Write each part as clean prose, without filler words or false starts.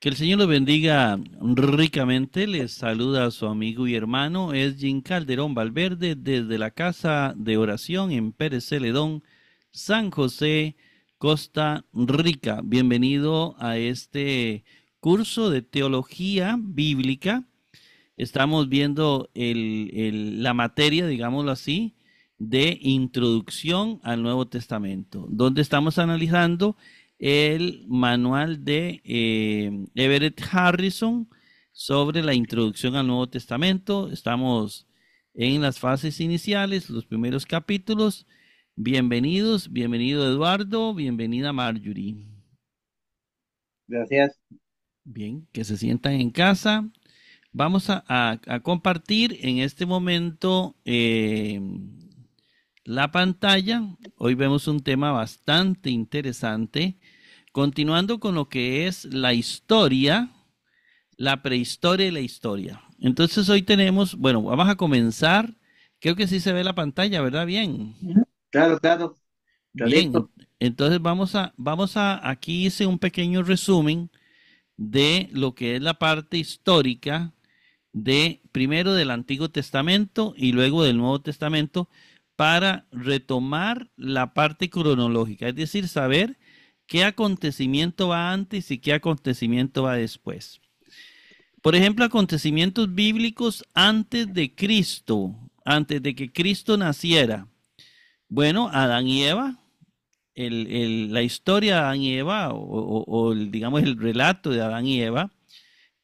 Que el Señor los bendiga ricamente. Les saluda a su amigo y hermano Esgin Calderón Valverde desde la Casa de Oración en Pérez Celedón, San José, Costa Rica. Bienvenido a este curso de teología bíblica. Estamos viendo la materia, digámoslo así, de introducción al Nuevo Testamento, donde estamos analizando el manual de Everett Harrison sobre la introducción al Nuevo Testamento. Estamos en las fases iniciales, los primeros capítulos. Bienvenidos, bienvenido Eduardo, bienvenida Marjorie. Gracias. Bien, que se sientan en casa. Vamos a compartir en este momento la pantalla. Hoy vemos un tema bastante interesante, continuando con lo que es la historia, la prehistoria y la historia. Entonces hoy tenemos, bueno, vamos a comenzar. Creo que sí se ve la pantalla, ¿verdad? Bien. Ujú. Claro, claro, Bien. clarito. Entonces aquí hice un pequeño resumen de lo que es la parte histórica de primero del Antiguo Testamento y luego del Nuevo Testamento para retomar la parte cronológica, es decir, saber qué acontecimiento va antes y qué acontecimiento va después. Por ejemplo, acontecimientos bíblicos antes de que Cristo naciera. Bueno, Adán y Eva, la historia de Adán y Eva, digamos el relato de Adán y Eva,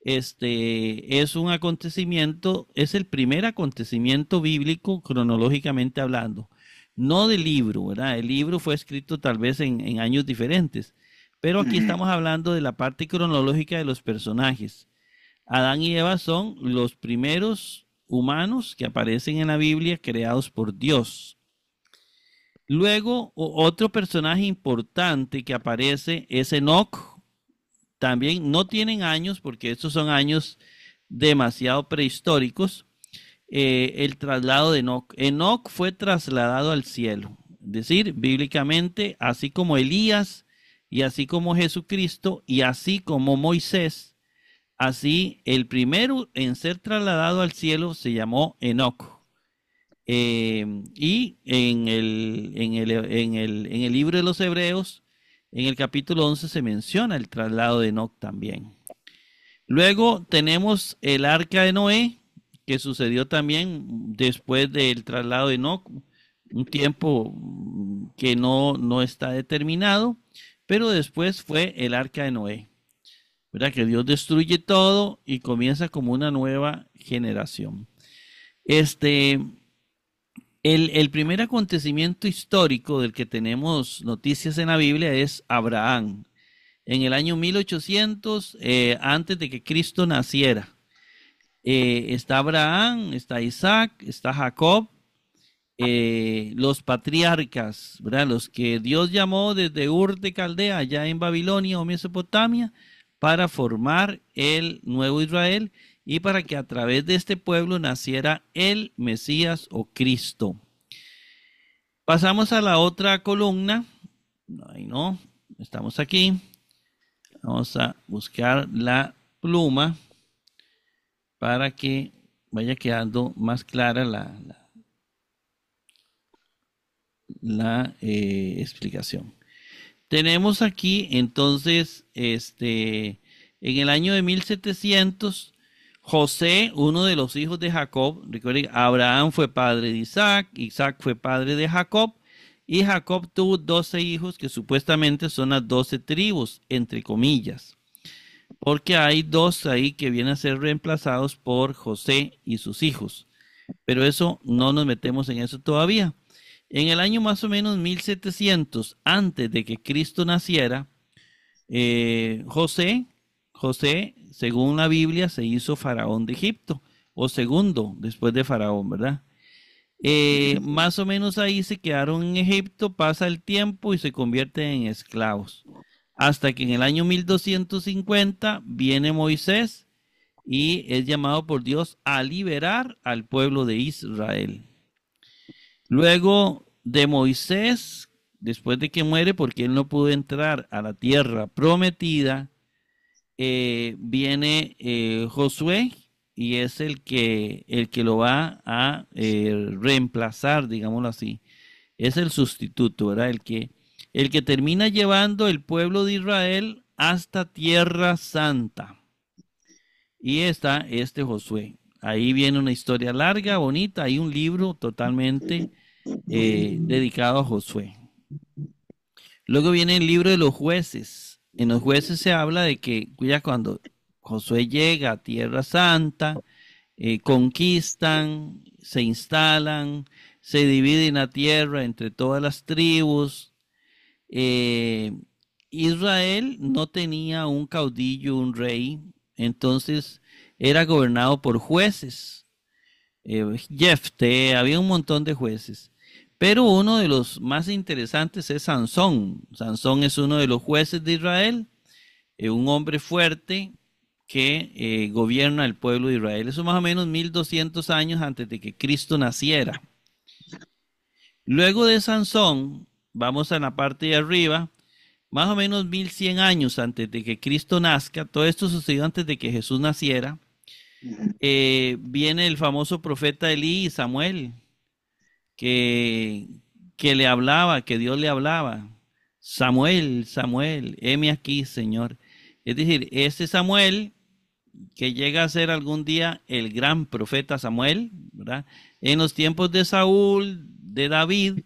es un acontecimiento, es el primer acontecimiento bíblico cronológicamente hablando, no del libro, ¿verdad? El libro fue escrito tal vez en años diferentes, pero aquí Ujú. estamos hablando de la parte cronológica de los personajes. Adán y Eva son los primeros humanos que aparecen en la Biblia creados por Dios. Luego, otro personaje importante que aparece es Enoc. También no tienen años, porque estos son años demasiado prehistóricos. El traslado de Enoc. Enoc fue trasladado al cielo. Es decir, bíblicamente, así como Elías, y así como Jesucristo, y así como Moisés, así el primero en ser trasladado al cielo se llamó Enoc. Y en el libro de los Hebreos, en el capítulo 11 se menciona el traslado de Enoc también. Luego tenemos el arca de Noé, que sucedió también después del traslado de Enoc, un tiempo que no está determinado, pero después fue el arca de Noé, ¿verdad? Que Dios destruye todo y comienza como una nueva generación. Este, el primer acontecimiento histórico del que tenemos noticias en la Biblia es Abraham, en el año 1800, antes de que Cristo naciera. Está Abraham, está Isaac, está Jacob, los patriarcas, ¿verdad? Los que Dios llamó desde Ur de Caldea, allá en Babilonia o Mesopotamia, para formar el nuevo Israel y para que a través de este pueblo naciera el Mesías o Cristo. Pasamos a la otra columna. Ahí no, estamos aquí. Vamos a buscar la pluma para que vaya quedando más clara la explicación. Tenemos aquí entonces, en el año de 1700, José, uno de los hijos de Jacob, recuerden, Abraham fue padre de Isaac, Isaac fue padre de Jacob, y Jacob tuvo 12 hijos que supuestamente son las 12 tribus, entre comillas, porque hay dos ahí que vienen a ser reemplazados por José y sus hijos. Pero eso no nos metemos en eso todavía. En el año más o menos 1700, antes de que Cristo naciera, José, según la Biblia, se hizo faraón de Egipto, o segundo después de faraón, ¿verdad? Más o menos ahí se quedaron en Egipto, pasa el tiempo y se convierten en esclavos. Hasta que en el año 1250 viene Moisés y es llamado por Dios a liberar al pueblo de Israel. Luego de Moisés, después de que muere, porque él no pudo entrar a la tierra prometida, viene Josué y es el que lo va a reemplazar, digámoslo así. Es el sustituto, ¿verdad? El que termina llevando el pueblo de Israel hasta Tierra Santa. Y está este Josué. Ahí viene una historia larga, bonita. Hay un libro totalmente dedicado a Josué. Luego viene el libro de los jueces. En los jueces se habla de que ya cuando Josué llega a Tierra Santa, conquistan, se instalan, se dividen la tierra entre todas las tribus. Eh, Israel no tenía un caudillo, un rey, entonces era gobernado por jueces. Jefté, había un montón de jueces. Pero uno de los más interesantes es Sansón. Sansón es uno de los jueces de Israel, un hombre fuerte que gobierna el pueblo de Israel. Eso más o menos 1200 años antes de que Cristo naciera. Luego de Sansón, vamos a la parte de arriba, más o menos 1100 años antes de que Cristo nazca. Todo esto sucedió antes de que Jesús naciera. Viene el famoso profeta Elí y Samuel, que le hablaba, que Dios le hablaba. Samuel, Samuel, heme aquí, Señor. Es decir, ese Samuel que llega a ser algún día el gran profeta Samuel, ¿verdad? En los tiempos de Saúl, de David,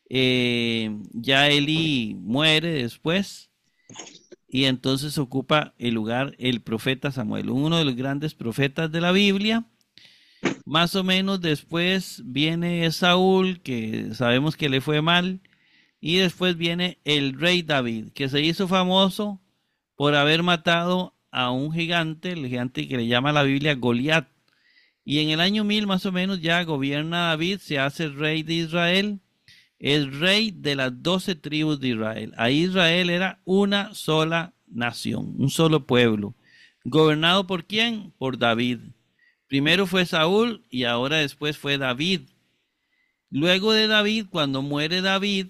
ya Elí muere después y entonces ocupa el lugar el profeta Samuel, uno de los grandes profetas de la Biblia. Más o menos después viene Saúl, que sabemos que le fue mal, y después viene el rey David, que se hizo famoso por haber matado a un gigante, el gigante que le llama la Biblia Goliat. Y en el año 1000 más o menos ya gobierna David, se hace rey de Israel, es rey de las 12 tribus de Israel. Ahí Israel era una sola nación, un solo pueblo. ¿Gobernado por quién? Por David. Primero fue Saúl y ahora después fue David. Luego de David, cuando muere David,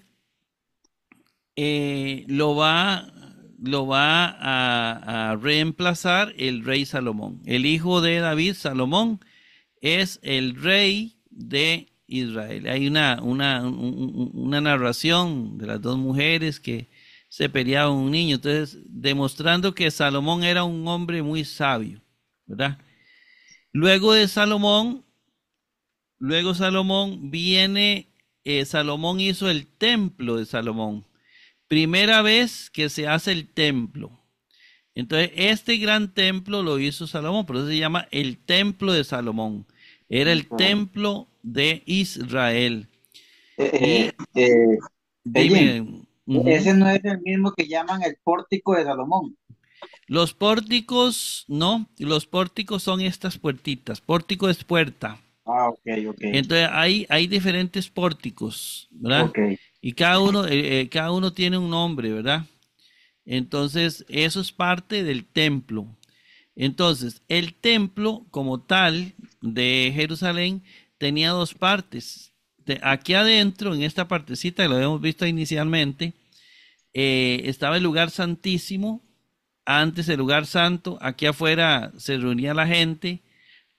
lo va a reemplazar el rey Salomón. El hijo de David, Salomón, es el rey de Israel. Hay una narración de las dos mujeres que se peleaban un niño, entonces demostrando que Salomón era un hombre muy sabio, ¿verdad? Luego Salomón viene, Salomón hizo el templo de Salomón. Primera vez que se hace el templo. Entonces, este gran templo lo hizo Salomón, por eso se llama el templo de Salomón. Era el templo de Israel. Y dime, ese no es el mismo que llaman el pórtico de Salomón. los pórticos, no, los pórticos son estas puertitas. Pórtico es puerta. Ah, ok, ok. Entonces hay diferentes pórticos, ¿verdad? Ok. Y cada uno tiene un nombre, ¿verdad? Entonces, eso es parte del templo. Entonces, el templo como tal de Jerusalén tenía dos partes. Aquí adentro, en esta partecita que lo habíamos visto inicialmente, estaba el lugar santísimo, antes el lugar santo, aquí afuera se reunía la gente,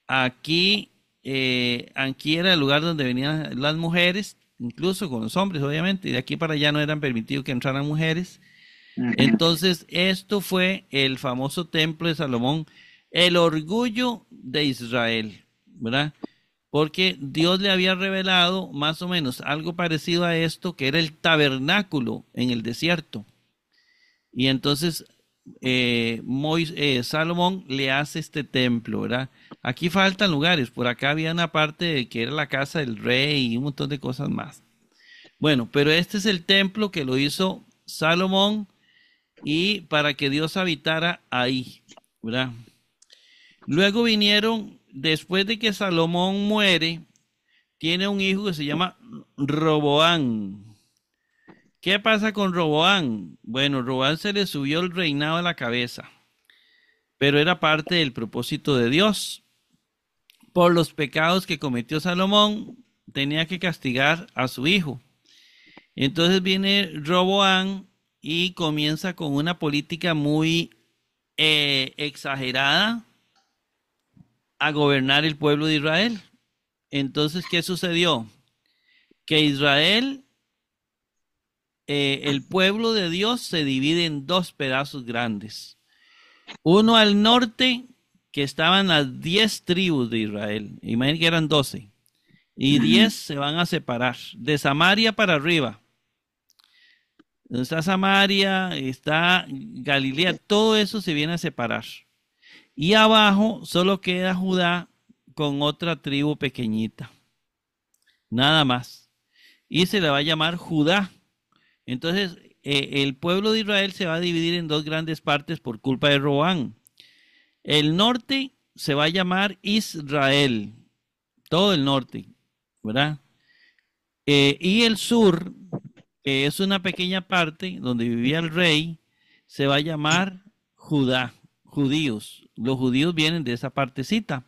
aquí era el lugar donde venían las mujeres, incluso con los hombres, obviamente, y de aquí para allá no eran permitidos que entraran mujeres. Ujú. Entonces, esto fue el famoso templo de Salomón, el orgullo de Israel, ¿verdad? Porque Dios le había revelado más o menos algo parecido a esto, que era el tabernáculo en el desierto. Y entonces Salomón le hace este templo, ¿verdad? Aquí faltan lugares, por acá había una parte que era la casa del rey y un montón de cosas más. Bueno, pero este es el templo que lo hizo Salomón y para que Dios habitara ahí, ¿verdad? Luego vinieron, después de que Salomón muere, tiene un hijo que se llama Roboán. ¿Qué pasa con Roboán? Bueno, Roboán se le subió el reinado a la cabeza, pero era parte del propósito de Dios. Por los pecados que cometió Salomón, tenía que castigar a su hijo. Entonces viene Roboán y comienza con una política muy exagerada a gobernar el pueblo de Israel. Entonces, ¿qué sucedió? Que Israel, el pueblo de Dios se divide en dos pedazos grandes. Uno al norte, que estaban las 10 tribus de Israel. Imaginen que eran 12. Y 10 se van a separar. De Samaria para arriba. Donde está Samaria, está Galilea, todo eso se viene a separar. Y abajo solo queda Judá con otra tribu pequeñita. Nada más. Y se le va a llamar Judá. Entonces, el pueblo de Israel se va a dividir en dos grandes partes por culpa de Roboam. El norte se va a llamar Israel. Todo el norte, ¿verdad? Y el sur, que es una pequeña parte donde vivía el rey, se va a llamar Judá, judíos. Los judíos vienen de esa partecita.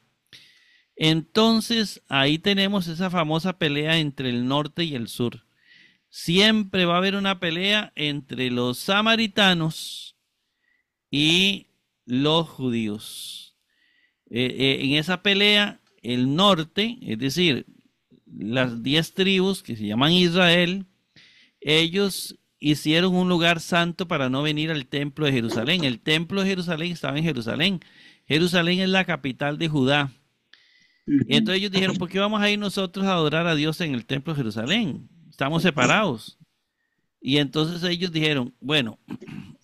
Entonces, ahí tenemos esa famosa pelea entre el norte y el sur. Siempre va a haber una pelea entre los samaritanos y los judíos. En esa pelea, el norte, es decir, las 10 tribus que se llaman Israel, ellos hicieron un lugar santo para no venir al templo de Jerusalén. El templo de Jerusalén estaba en Jerusalén. Jerusalén es la capital de Judá. Y entonces ellos dijeron, ¿por qué vamos a ir nosotros a adorar a Dios en el templo de Jerusalén? Estamos separados. Y entonces ellos dijeron, bueno,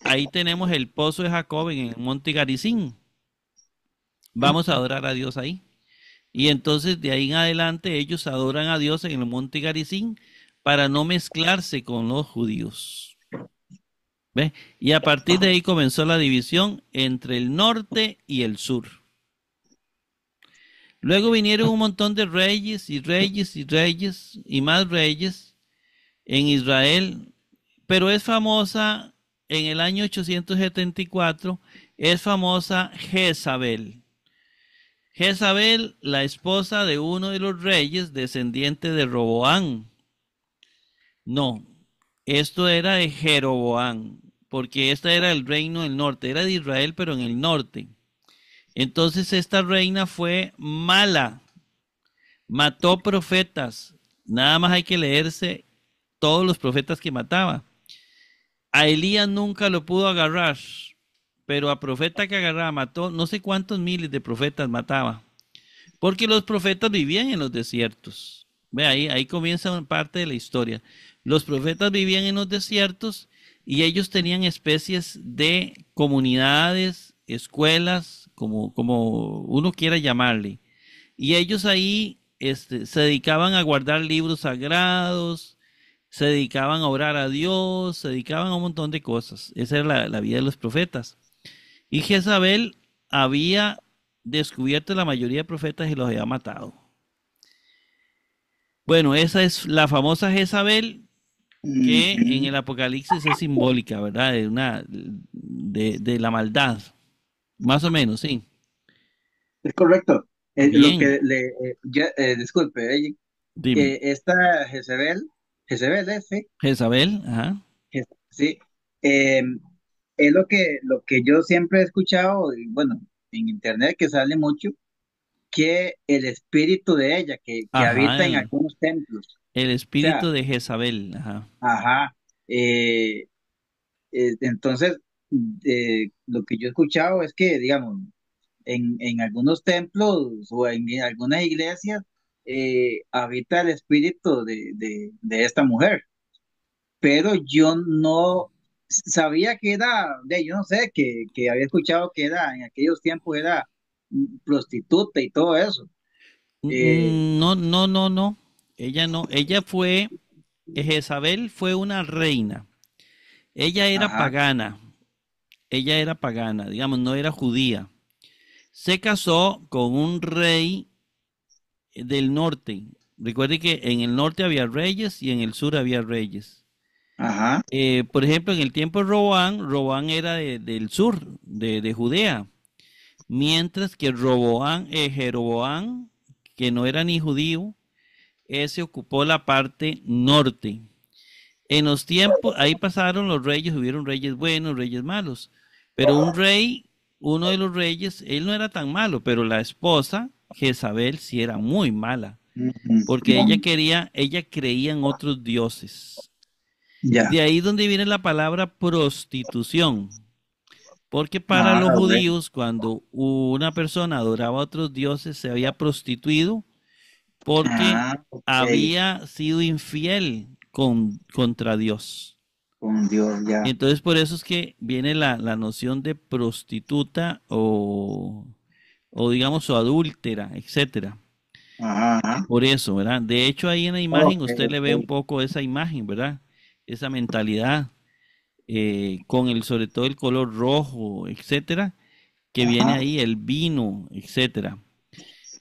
ahí tenemos el pozo de Jacob en el monte Garizim. Vamos a adorar a Dios ahí. Y entonces de ahí en adelante ellos adoran a Dios en el monte Garizim para no mezclarse con los judíos. ¿Ve? Y a partir de ahí comenzó la división entre el norte y el sur. Luego vinieron un montón de reyes y reyes y reyes y más reyes en Israel, pero es famosa en el año 874, es famosa Jezabel. Jezabel, la esposa de uno de los reyes, descendiente de Roboam. No, esto era de Jeroboam, porque este era el reino del norte, era de Israel, pero en el norte. Entonces esta reina fue mala, mató profetas, nada más hay que leerse todos los profetas que mataba. A Elías nunca lo pudo agarrar, pero a profeta que agarraba mató no sé cuántos miles de profetas mataba, porque los profetas vivían en los desiertos. Ve ahí comienza una parte de la historia. Los profetas vivían en los desiertos y ellos tenían especies de comunidades, escuelas, como uno quiera llamarle. Y ellos ahí se dedicaban a guardar libros sagrados, se dedicaban a orar a Dios, se dedicaban a un montón de cosas. Esa era la vida de los profetas. Y Jezabel había descubierto la mayoría de profetas y los había matado. Bueno, esa es la famosa Jezabel, que en el Apocalipsis es simbólica, ¿verdad? De la maldad. Más o menos, sí. Es correcto. Lo Bien, que disculpe, dime. esta Jezebel, ¿sí? Jezabel, ajá. Sí, eh, es lo que yo siempre he escuchado, y bueno, en internet que sale mucho, que el espíritu de ella, que Ajá, habita en algunos templos. el O sea, espíritu de Jezabel, ajá. ajá. eh, entonces, lo que yo he escuchado es que, digamos, en algunos templos o en algunas iglesias habita el espíritu de esta mujer, pero yo no sabía que era, yo no sé, que había escuchado que era, en aquellos tiempos era prostituta y todo eso. Eh, No, no, no, no. Ella no. Jezabel fue una reina. Ella era ajá, pagana. Ella era pagana, digamos, no era judía. Se casó con un rey del norte. Recuerde que en el norte había reyes y en el sur había reyes. ajá, Por ejemplo, en el tiempo de Roboam era del sur, de Judea. Mientras que Jeroboam, que no era ni judío, ese ocupó la parte norte. En los tiempos, ahí pasaron los reyes, hubieron reyes buenos, reyes malos, pero un rey uno de los reyes, él no era tan malo, pero la esposa, Jezabel, sí era muy mala, porque ella creía en otros dioses. Ya. De ahí donde viene la palabra prostitución, porque para Ah, los bueno. judíos, cuando una persona adoraba a otros dioses, se había prostituido porque Ah, ok. había sido infiel contra Dios. Con Dios, ya. Entonces, por eso es que viene la noción de prostituta o digamos, o adúltera, etcétera. Ajá, ajá. Por eso, ¿verdad? De hecho, ahí en la imagen Ok, usted le ve un ok. poco esa imagen, ¿verdad? Esa mentalidad, con sobre todo el color rojo, etcétera, que viene Ajá. ahí, el vino, etcétera.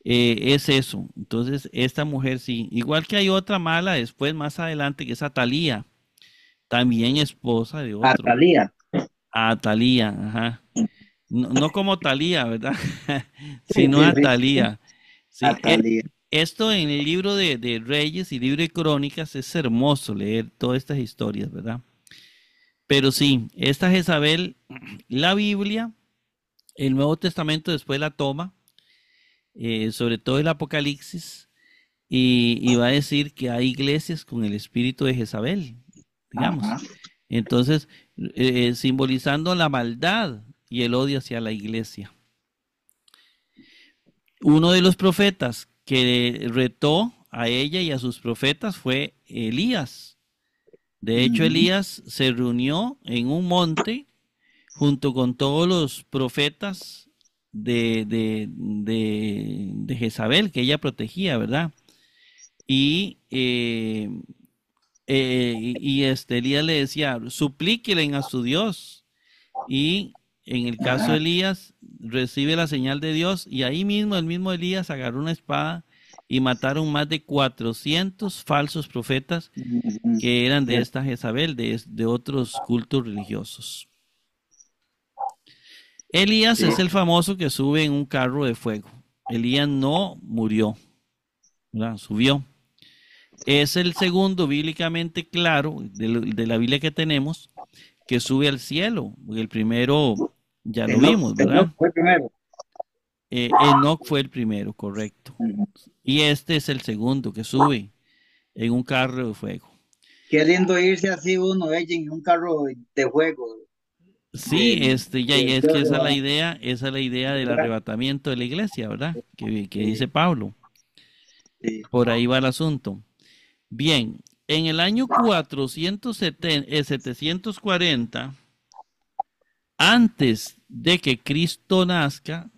Es eso. Entonces, esta mujer sí. Igual que hay otra mala después, más adelante, que es Atalía, también esposa de otro. Atalía. Atalía, ajá. No, no como Talía, ¿verdad? Sí, Sino sí, sí. Atalía. Sí, Atalía. esto en el libro de Reyes y libro de Crónicas es hermoso leer todas estas historias, ¿verdad? Pero sí, esta Jezabel, la Biblia, el Nuevo Testamento después la toma, sobre todo el Apocalipsis, y va a decir que hay iglesias con el espíritu de Jezabel, digamos. Ajá. Entonces, simbolizando la maldad y el odio hacia la iglesia. Uno de los profetas que retó a ella y a sus profetas fue Elías. De hecho, Ujú. Elías se reunió en un monte junto con todos los profetas de Jezabel, que ella protegía, ¿verdad? Y, Elías le decía, suplíquelen a su Dios. Y en el caso de Ajá. Elías, recibe la señal de Dios y ahí mismo el mismo Elías agarró una espada y mataron más de 400 falsos profetas Ujú. que eran de Ya. esta Jezabel, de otros cultos religiosos. Elías Sí. es el famoso que sube en un carro de fuego. Elías no murió, ¿verdad? Subió. Es el segundo bíblicamente claro de la Biblia que tenemos que sube al cielo. El primero ya lo Enoch, vimos, Enoch ¿verdad? fue primero. Enoch fue el primero, correcto. Ujú. Y este es el segundo que sube en un carro de fuego. Qué lindo irse así uno, en un carro de juego Sí, del, ya, y del es que Dios, esa es la idea del ¿verdad? arrebatamiento de la iglesia, ¿verdad? Que dice Sí, Pablo. sí. Por ahí va el asunto. Bien, en el año 740, antes de que Cristo nazca,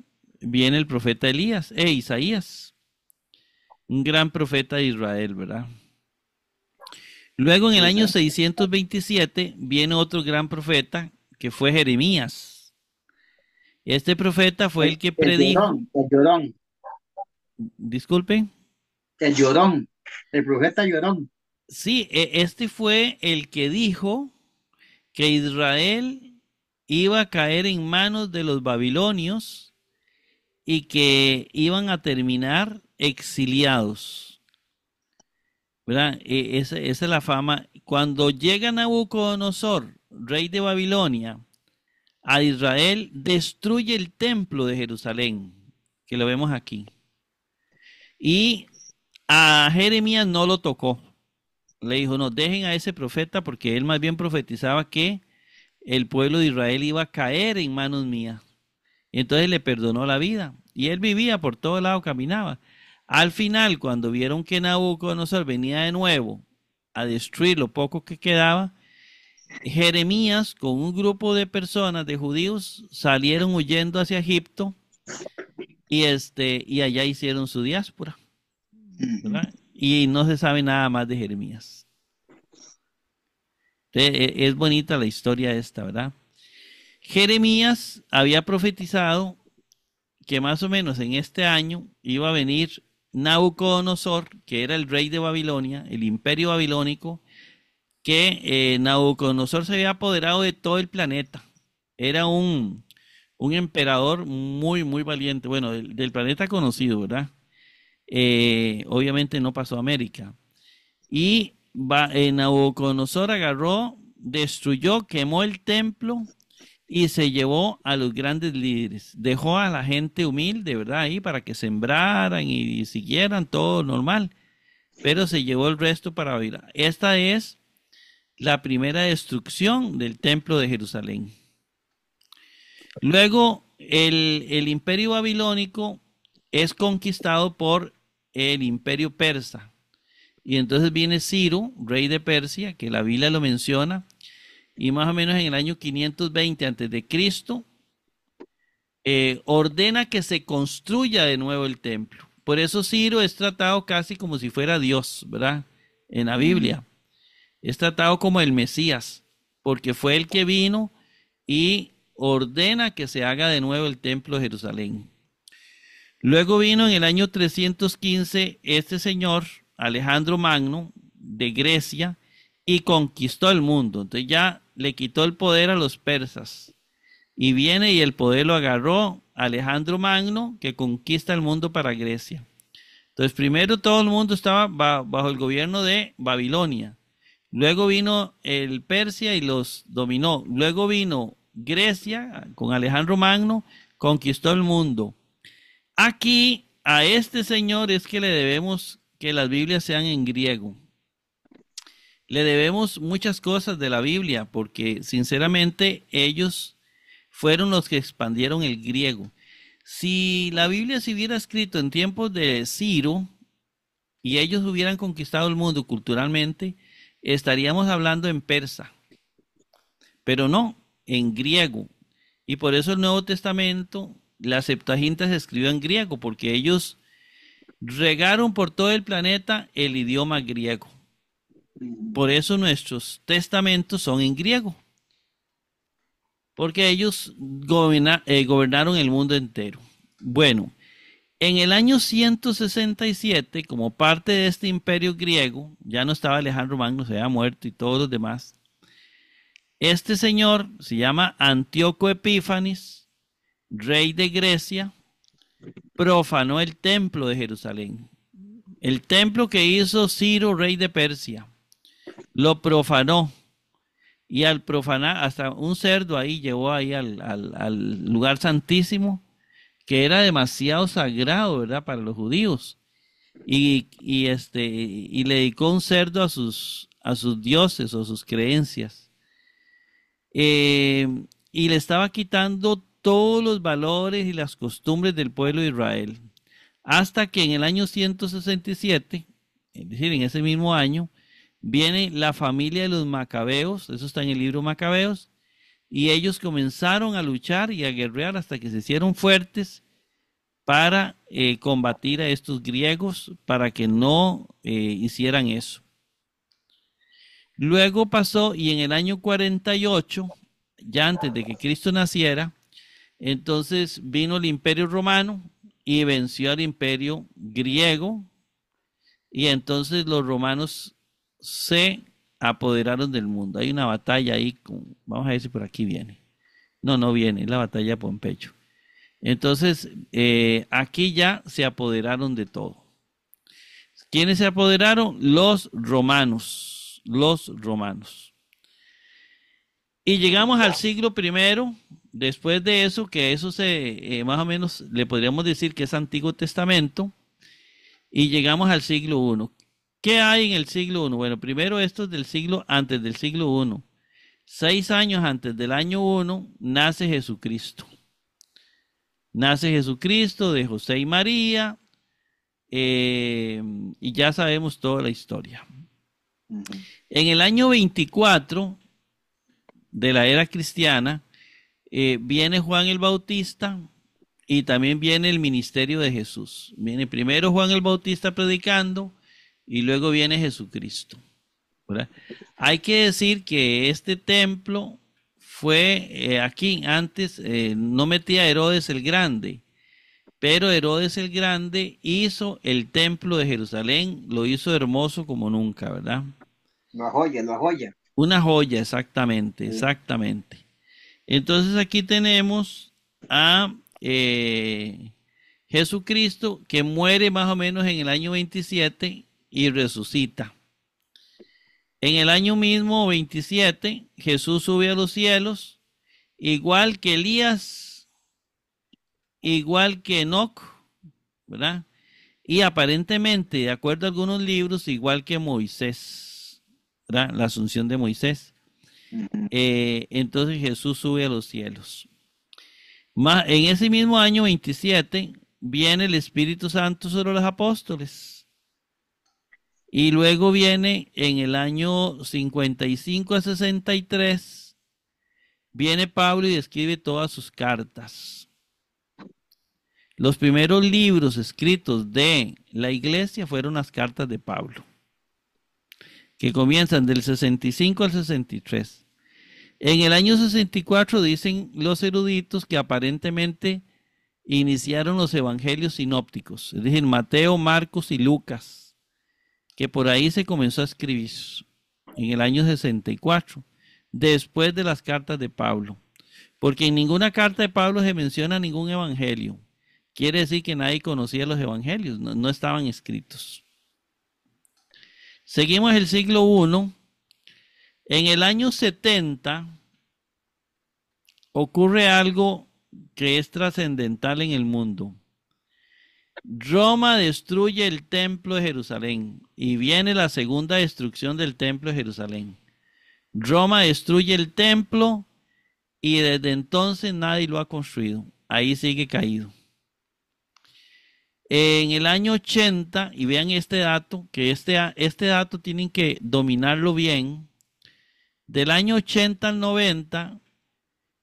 viene el profeta Elías, Isaías, un gran profeta de Israel, ¿verdad? Luego en el Sí, año sí. 627 viene otro gran profeta que fue Jeremías. Este profeta fue el que El predijo, llorón, el llorón, disculpe, el llorón, el profeta llorón. sí, este fue el que dijo que Israel iba a caer en manos de los babilonios y que iban a terminar exiliados, ¿verdad? Esa es la fama. Cuando llega Nabucodonosor, rey de Babilonia, a Israel, destruye el templo de Jerusalén, que lo vemos aquí. Y a Jeremías no lo tocó. Le dijo, no, dejen a ese profeta porque él más bien profetizaba que el pueblo de Israel iba a caer en manos mías. Y entonces le perdonó la vida. Y él vivía por todo lado, caminaba. Al final, cuando vieron que Nabucodonosor venía de nuevo a destruir lo poco que quedaba, Jeremías con un grupo de personas, de judíos, salieron huyendo hacia Egipto y allá hicieron su diáspora, Ujú. ¿verdad? Y no se sabe nada más de Jeremías. Es bonita la historia esta, ¿verdad? Jeremías había profetizado que más o menos en este año iba a venir Nabucodonosor, que era el rey de Babilonia, el imperio babilónico, que Nabucodonosor se había apoderado de todo el planeta. Era un emperador muy, muy valiente, bueno, del planeta conocido, ¿verdad? Obviamente no pasó a América. Y Nabucodonosor agarró, destruyó, quemó el templo y se llevó a los grandes líderes. Dejó a la gente humilde, ¿verdad? Ahí para que sembraran y siguieran todo normal, pero se llevó el resto para Babilonia. Esta es la primera destrucción del templo de Jerusalén. Luego, el imperio babilónico es conquistado por el imperio persa. Y entonces viene Ciro, rey de Persia, que la Biblia lo menciona, y más o menos en el año 520 a.C., ordena que se construya de nuevo el templo. Por eso Ciro es tratado casi como si fuera Dios, ¿verdad? En la Biblia. Es tratado como el Mesías, porque fue el que vino y ordena que se haga de nuevo el templo de Jerusalén. Luego vino en el año 315 este señor, Alejandro Magno, de Grecia, y conquistó el mundo. Entonces ya le quitó el poder a los persas. Y viene y el poder lo agarró Alejandro Magno, que conquista el mundo para Grecia. Entonces primero todo el mundo estaba bajo el gobierno de Babilonia. Luego vino el Persia y los dominó. Luego vino Grecia con Alejandro Magno, conquistó el mundo. Aquí a este señor es que le debemos que las Biblias sean en griego. Le debemos muchas cosas de la Biblia porque sinceramente ellos fueron los que expandieron el griego. Si la Biblia se hubiera escrito en tiempos de Ciro y ellos hubieran conquistado el mundo culturalmente, estaríamos hablando en persa, pero no, en griego. Y por eso el Nuevo Testamento, la Septuaginta se escribió en griego, porque ellos regaron por todo el planeta el idioma griego. Por eso nuestros testamentos son en griego, porque ellos gobernaron el mundo entero. Bueno, en el año 167, como parte de este imperio griego, ya no estaba Alejandro Magno, se había muerto y todos los demás. Este señor se llama Antíoco Epífanes, rey de Grecia, profanó el templo de Jerusalén. El templo que hizo Ciro, rey de Persia, lo profanó. Y al profanar, hasta un cerdo ahí llevó ahí al lugar santísimo, que era demasiado sagrado, ¿verdad?, para los judíos. Y le dedicó un cerdo a sus dioses o sus creencias. Y le estaba quitando todos los valores y las costumbres del pueblo de Israel. Hasta que en el año 167, es decir, en ese mismo año, viene la familia de los macabeos, eso está en el libro Macabeos, y ellos comenzaron a luchar y a guerrear hasta que se hicieron fuertes para combatir a estos griegos, para que no hicieran eso. Luego pasó y en el año 48, ya antes de que Cristo naciera, entonces vino el Imperio Romano y venció al Imperio griego, y entonces los romanos se apoderaron del mundo. Hay una batalla ahí, vamos a ver si por aquí viene. No viene, es la batalla de Pompeyo. Entonces, aquí ya se apoderaron de todo. ¿Quiénes se apoderaron? Los romanos. Y llegamos al siglo I, después de eso, que eso más o menos le podríamos decir que es Antiguo Testamento, y llegamos al siglo I. ¿Qué hay en el siglo I? Bueno, primero esto es antes del siglo I. 6 años antes del año 1 nace Jesucristo. Nace Jesucristo de José y María, y ya sabemos toda la historia. En el año 24 de la era cristiana, viene Juan el Bautista y también viene el ministerio de Jesús. Viene primero Juan el Bautista predicando y luego viene Jesucristo, ¿verdad? Hay que decir que este templo fue aquí antes, no metía a Herodes el Grande, pero Herodes el Grande hizo el templo de Jerusalén, lo hizo hermoso como nunca, ¿verdad? La joya. Una joya, exactamente. Entonces aquí tenemos a Jesucristo, que muere más o menos en el año 27 y resucita. En el año mismo 27, Jesús sube a los cielos igual que Elías, igual que Enoc, ¿verdad? Y aparentemente, de acuerdo a algunos libros, igual que Moisés, ¿verdad? La asunción de Moisés. Entonces Jesús sube a los cielos. En ese mismo año 27 viene el Espíritu Santo sobre los apóstoles. Y luego viene en el año 55 a 63, viene Pablo y escribe todas sus cartas. Los primeros libros escritos de la iglesia fueron las cartas de Pablo, que comienzan del 65 al 63. En el año 64 dicen los eruditos que aparentemente iniciaron los evangelios sinópticos, es decir, Mateo, Marcos y Lucas, que por ahí se comenzó a escribir en el año 64, después de las cartas de Pablo, porque en ninguna carta de Pablo se menciona ningún evangelio. Quiere decir que nadie conocía los evangelios, no estaban escritos. Seguimos el siglo I. En el año 70 ocurre algo que es trascendental en el mundo. Roma destruye el templo de Jerusalén y viene la segunda destrucción del templo de Jerusalén. Roma destruye el templo y desde entonces nadie lo ha construido. Ahí sigue caído. En el año 80, y vean este dato, que este dato tienen que dominarlo bien, del año 80 al 90,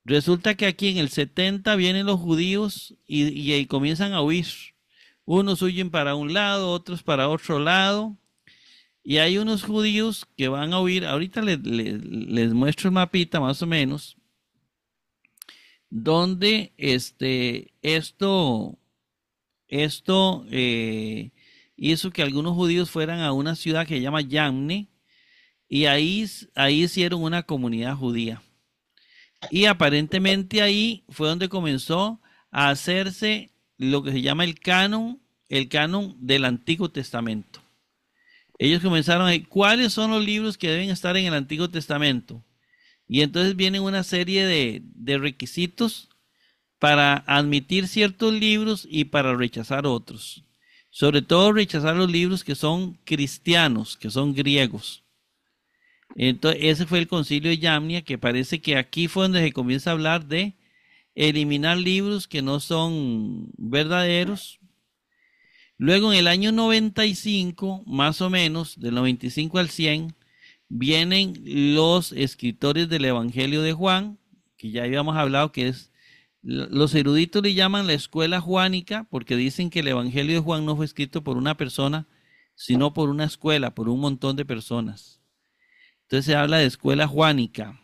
resulta que aquí en el 70 vienen los judíos y comienzan a huir. Unos huyen para un lado, otros para otro lado, y hay unos judíos que van a huir. Ahorita les muestro el mapita más o menos, donde esto hizo que algunos judíos fueran a una ciudad que se llama Yamne, y ahí hicieron una comunidad judía. Y aparentemente ahí fue donde comenzó a hacerse lo que se llama el canon del Antiguo Testamento. Ellos comenzaron a decir, ¿cuáles son los libros que deben estar en el Antiguo Testamento? Y entonces vienen una serie de requisitos para admitir ciertos libros y para rechazar otros. Sobre todo rechazar los libros que son cristianos, que son griegos. Entonces, ese fue el concilio de Yamnia, que parece que aquí fue donde se comienza a hablar de eliminar libros que no son verdaderos. Luego, en el año 95, más o menos, del 95 al 100, vienen los escritores del Evangelio de Juan, que ya habíamos hablado que es, los eruditos le llaman la escuela juánica, porque dicen que el Evangelio de Juan no fue escrito por una persona, sino por una escuela, por un montón de personas. Entonces se habla de escuela juánica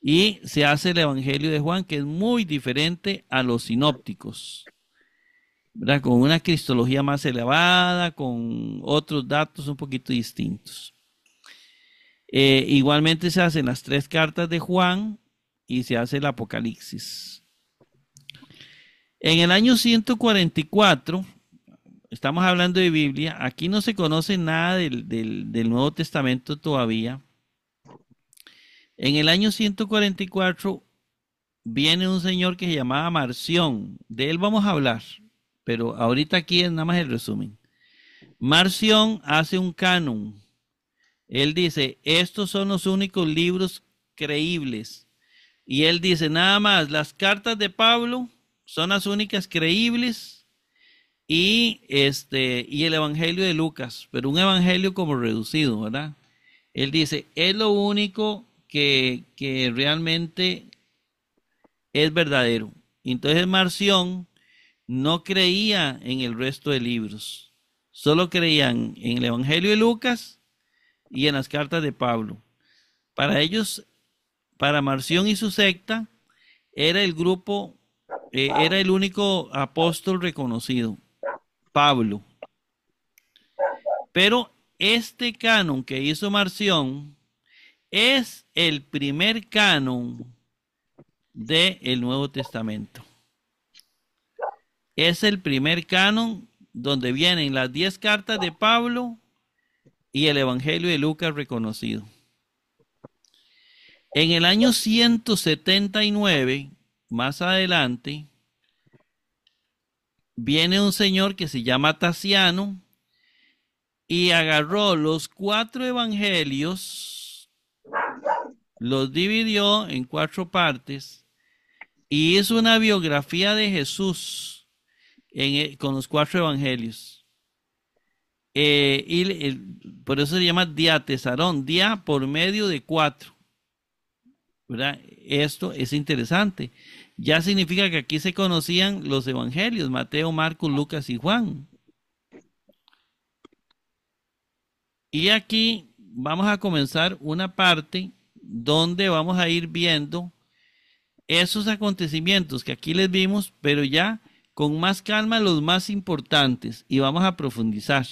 y se hace el Evangelio de Juan, que es muy diferente a los sinópticos, ¿verdad? Con una cristología más elevada, con otros datos un poquito distintos. Igualmente se hacen las 3 cartas de Juan y se hace el Apocalipsis. En el año 144, estamos hablando de Biblia, aquí no se conoce nada del Nuevo Testamento todavía. En el año 144 viene un señor que se llamaba Marción, de él vamos a hablar, pero ahorita aquí es nada más el resumen. Marción hace un canon. Él dice, estos son los únicos libros creíbles. Y él dice, nada más, las cartas de Pablo son las únicas creíbles y el Evangelio de Lucas, pero un evangelio como reducido, ¿verdad? Él dice, es lo único que realmente es verdadero. Entonces Marción no creía en el resto de libros, solo creían en el Evangelio de Lucas y en las cartas de Pablo. Para ellos, para Marción y su secta, era el grupo, era el único apóstol reconocido, Pablo. Pero este canon que hizo Marción es el primer canon del Nuevo Testamento. Es el primer canon donde vienen las 10 cartas de Pablo y el Evangelio de Lucas reconocido. En el año 179, más adelante, viene un señor que se llama Tasiano y agarró los 4 evangelios, los dividió en 4 partes y hizo una biografía de Jesús con los 4 evangelios. Por eso se llama diatesarón, dia por medio de 4. ¿Verdad? Esto es interesante. Ya significa que aquí se conocían los evangelios, Mateo, Marcos, Lucas y Juan. Y aquí vamos a comenzar una parte donde vamos a ir viendo esos acontecimientos que aquí les vimos, pero ya con más calma los más importantes y vamos a profundizar.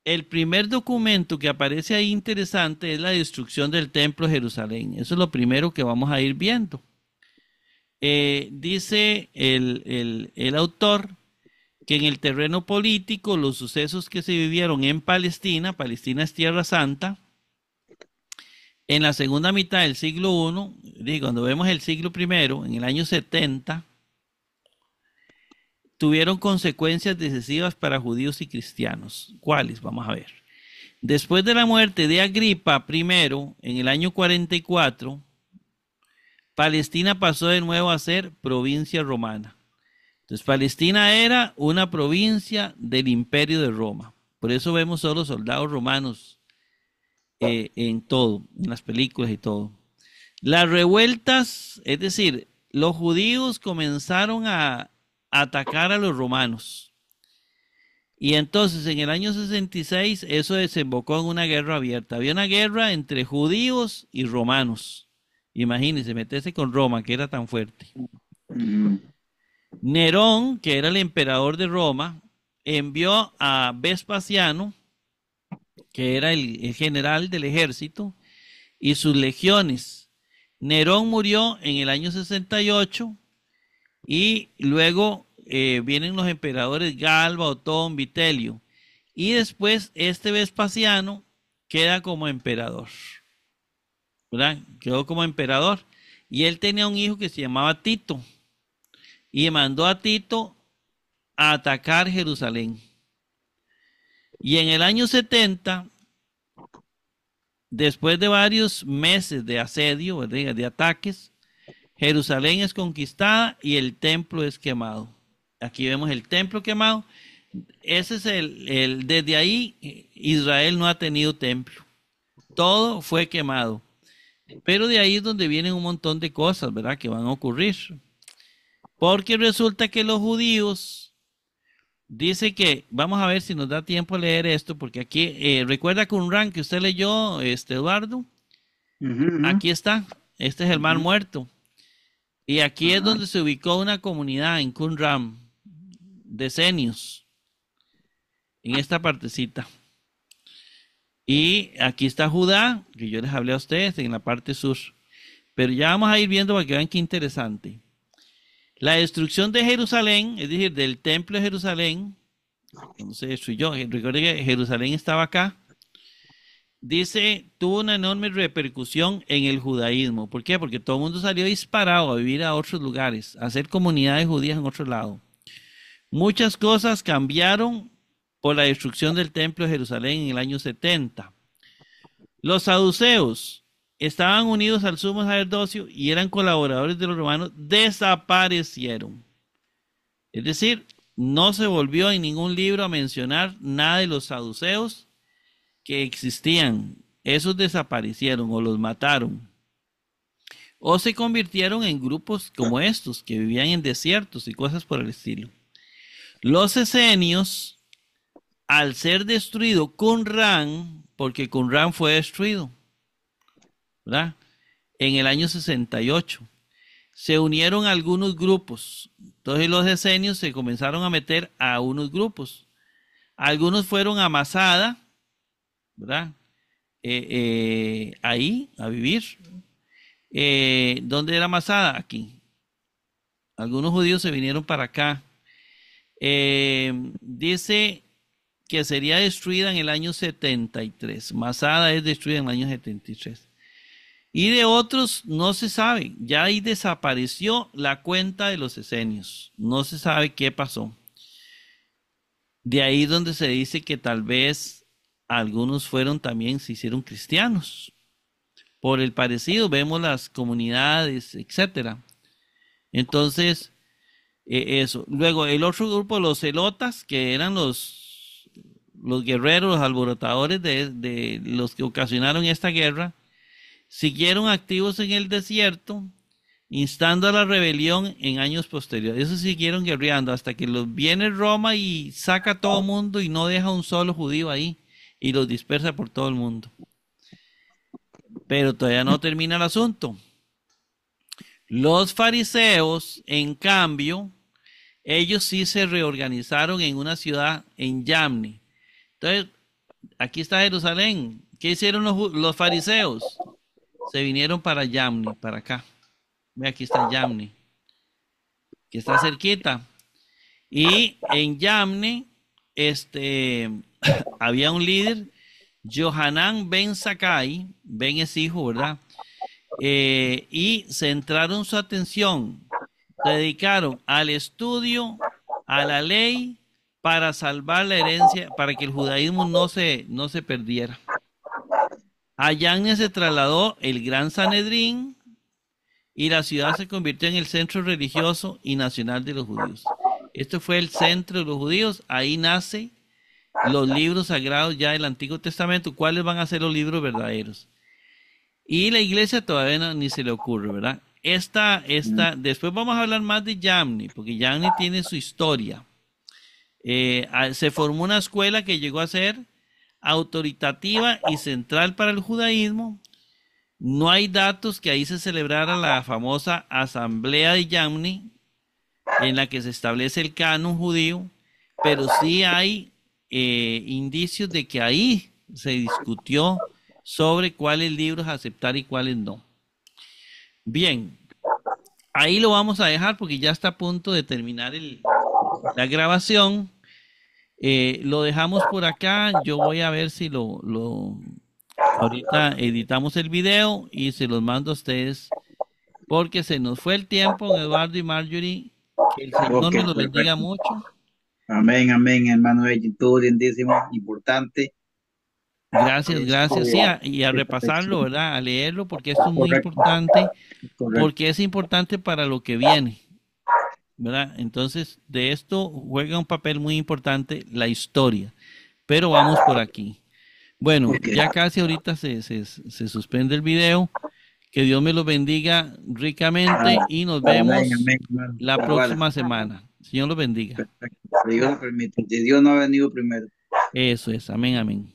El primer documento que aparece ahí interesante es la destrucción del templo de Jerusalén. Eso es lo primero que vamos a ir viendo. Dice el autor que en el terreno político los sucesos que se vivieron en Palestina, Palestina es Tierra Santa, en la segunda mitad del siglo I, cuando vemos el siglo I, en el año 70, tuvieron consecuencias decisivas para judíos y cristianos. ¿Cuáles? Vamos a ver. Después de la muerte de Agripa I, en el año 44, Palestina pasó de nuevo a ser provincia romana. Entonces, Palestina era una provincia del Imperio de Roma. Por eso vemos solo soldados romanos en todo, en las películas y todo. Las revueltas, es decir, los judíos comenzaron a atacar a los romanos. Y entonces en el año 66 eso desembocó en una guerra abierta. Había una guerra entre judíos y romanos. Imagínense, meterse con Roma, que era tan fuerte. Nerón, que era el emperador de Roma, envió a Vespasiano, que era el general del ejército, y sus legiones. Nerón murió en el año 68 y luego vienen los emperadores Galba, Otón, Vitelio. Y después este Vespasiano queda como emperador. ¿Verdad? Quedó como emperador. Y él tenía un hijo que se llamaba Tito. Y mandó a Tito a atacar Jerusalén. Y en el año 70, después de varios meses de asedio, ¿verdad?, de ataques, Jerusalén es conquistada y el templo es quemado. Aquí vemos el templo quemado. Ese es desde ahí Israel no ha tenido templo. Todo fue quemado. Pero de ahí es donde vienen un montón de cosas, ¿verdad?, que van a ocurrir. Porque resulta que los judíos, dice que, vamos a ver si nos da tiempo a leer esto, porque aquí, ¿recuerda Qumran que usted leyó, Eduardo? Aquí está, este es el Mar Muerto. Y aquí es donde se ubicó una comunidad en Qumran, decenios, en esta partecita. Y aquí está Judá, que yo les hablé a ustedes, en la parte sur. Pero ya vamos a ir viendo para que vean qué interesante. La destrucción de Jerusalén, es decir, del templo de Jerusalén, cuando se destruyó, recuerden que Jerusalén estaba acá, dice, tuvo una enorme repercusión en el judaísmo. ¿Por qué? Porque todo el mundo salió disparado a vivir a otros lugares, a hacer comunidades judías en otro lado. Muchas cosas cambiaron por la destrucción del templo de Jerusalén en el año 70. Los saduceos estaban unidos al sumo sacerdocio y eran colaboradores de los romanos, desaparecieron. Es decir, no se volvió en ningún libro a mencionar nada de los saduceos que existían. Esos desaparecieron o los mataron. O se convirtieron en grupos como estos, que vivían en desiertos y cosas por el estilo. Los esenios, al ser destruido Qumran, porque Qumran fue destruido, ¿verdad?, en el año 68, se unieron algunos grupos. Entonces los esenios se comenzaron a meter a unos grupos. Algunos fueron a Masada, ¿verdad?, ahí a vivir. ¿Dónde era Masada? Aquí. Algunos judíos se vinieron para acá. Dice que sería destruida en el año 73. Masada es destruida en el año 73. Y de otros no se sabe. Ya ahí desapareció la cuenta de los esenios. No se sabe qué pasó. De ahí donde se dice que tal vez algunos fueron también, se hicieron cristianos. Por el parecido, vemos las comunidades, etcétera. Entonces, eso. Luego, el otro grupo, los celotas, que eran los guerreros, los alborotadores de los que ocasionaron esta guerra, siguieron activos en el desierto, instando a la rebelión en años posteriores. Esos siguieron guerreando hasta que los viene Roma y saca a todo el mundo y no deja un solo judío ahí y los dispersa por todo el mundo. Pero todavía no termina el asunto. Los fariseos, en cambio, ellos sí se reorganizaron en una ciudad en Yamni. Entonces, aquí está Jerusalén. ¿Qué hicieron los fariseos? Se vinieron para Yamni, para acá. Ve, aquí está Yamni, que está cerquita. Y en Yamni, había un líder, Johanan ben Sakai, Ben es hijo, ¿verdad? Y centraron su atención, se dedicaron al estudio, a la ley, para salvar la herencia, para que el judaísmo no se perdiera. A Yamni se trasladó el Gran Sanedrín y la ciudad se convirtió en el centro religioso y nacional de los judíos. Este fue el centro de los judíos, ahí nace los libros sagrados ya del Antiguo Testamento. ¿Cuáles van a ser los libros verdaderos? Y la iglesia todavía ni se le ocurre, ¿verdad? Después vamos a hablar más de Yamni, porque Yamni tiene su historia. Se formó una escuela que llegó a ser autoritativa y central para el judaísmo. No hay datos que ahí se celebrara la famosa Asamblea de Yamni, en la que se establece el canon judío, pero sí hay indicios de que ahí se discutió sobre cuáles libros aceptar y cuáles no. Bien, ahí lo vamos a dejar porque ya está a punto de terminar la grabación. Lo dejamos por acá. Yo voy a ver si ahorita editamos el video y se los mando a ustedes porque se nos fue el tiempo, Eduardo y Marjorie. Que el Señor Ok, me los bendiga perfecto. mucho. Amén, amén, hermano de YouTube, lindísimo, importante. Gracias, Este, gracias. Sí, y a esta repasarlo, sección. ¿verdad? A leerlo porque esto es muy Correcto, importante, correcto. porque es importante para lo que viene, ¿verdad? Entonces, de esto juega un papel muy importante la historia, pero vamos por aquí. Bueno, Ok. ya casi ahorita se suspende el video. Que Dios me los bendiga ricamente y nos Amén, vemos amén, hermano. la Igual, próxima semana. Señor los bendiga. perfecto. Si Dios lo permite, si Dios no ha venido primero. Eso es. Amén, amén.